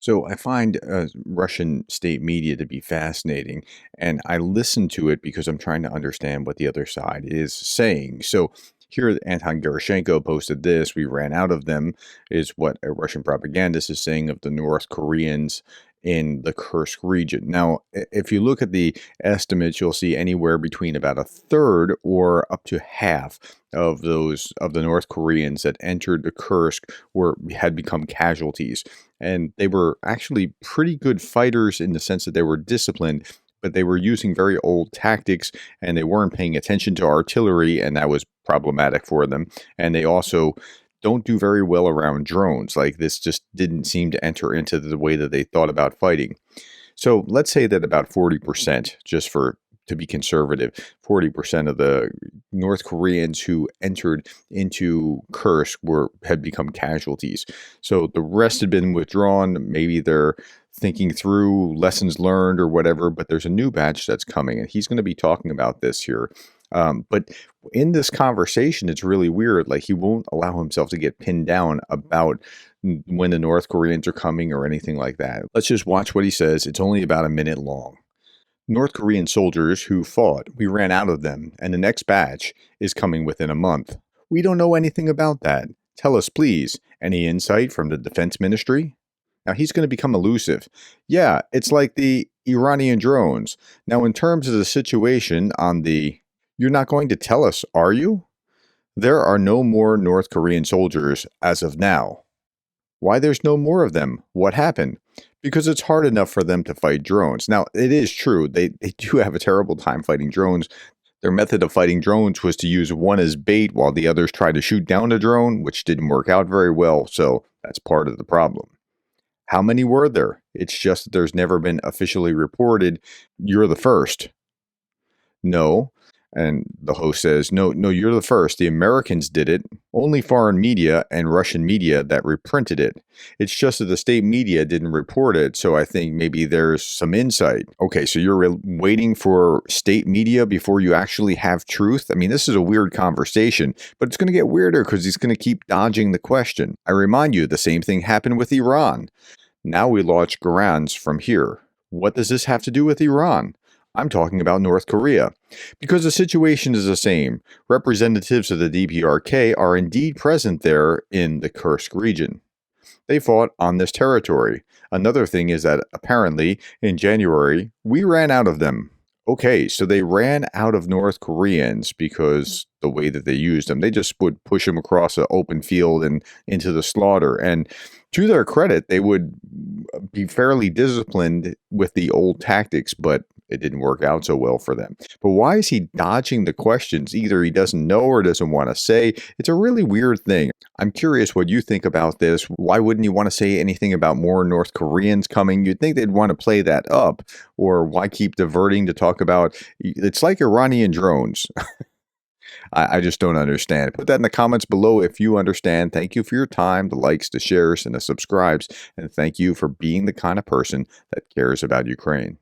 So I find Russian state media to be fascinating, and I listen to it because I'm trying to understand what the other side is saying. So here, Anton Gerashenko posted this. We ran out of them, is what a Russian propagandist is saying of the North Koreans in the Kursk region. Now, if you look at the estimates, you'll see anywhere between about a third or up to half of the North Koreans that entered the Kursk had become casualties, and they were actually pretty good fighters in the sense that they were disciplined, but they were using very old tactics, and they weren't paying attention to artillery, and that was problematic for them. And they also don't do very well around drones. Like, this just didn't seem to enter into the way that they thought about fighting. So let's say that about 40%, just for to be conservative, 40% of the North Koreans who entered into Kursk had become casualties. So the rest had been withdrawn. Maybe they're thinking through lessons learned or whatever, but there's a new batch that's coming, and he's going to be talking about this here. But in this conversation, it's really weird. Like, he won't allow himself to get pinned down about when the North Koreans are coming or anything like that. Let's just watch what he says. It's only about a minute long. North Korean soldiers who fought, we ran out of them, and the next batch is coming within a month. We don't know anything about that. Tell us, please. Any insight from the defense ministry? Now, he's going to become elusive. Yeah, it's like the Iranian drones. Now, in terms of the situation on the, you're not going to tell us, are you? There are no more North Korean soldiers as of now. Why there's no more of them? What happened? Because it's hard enough for them to fight drones. Now, it is true. They do have a terrible time fighting drones. Their method of fighting drones was to use one as bait while the others tried to shoot down the drone, which didn't work out very well. So that's part of the problem. How many were there? It's just that there's never been officially reported. You're the first. No. And the host says, no, you're the first. The Americans did it. Only foreign media and Russian media that reprinted it. It's just that the state media didn't report it, so I think maybe there's some insight. Okay, so you're waiting for state media before you actually have truth? I mean, this is a weird conversation, but it's going to get weirder because he's going to keep dodging the question. I remind you, the same thing happened with Iran. Now we launch Gerdes from here. What does this have to do with Iran? I'm talking about North Korea. Because the situation is the same. Representatives of the DPRK are indeed present there in the Kursk region. They fought on this territory. Another thing is that apparently, in January, we ran out of them. Okay, so they ran out of North Koreans because the way that they used them, they just would push them across an open field and into the slaughter. And to their credit, they would be fairly disciplined with the old tactics, but it didn't work out so well for them. But why is he dodging the questions? Either he doesn't know or doesn't want to say. It's a really weird thing. I'm curious what you think about this. Why wouldn't he want to say anything about more North Koreans coming? You'd think they'd want to play that up. Or why keep diverting to talk about, it's like Iranian drones. I just don't understand. Put that in the comments below if you understand. Thank you for your time, the likes, the shares, and the subscribes. And thank you for being the kind of person that cares about Ukraine.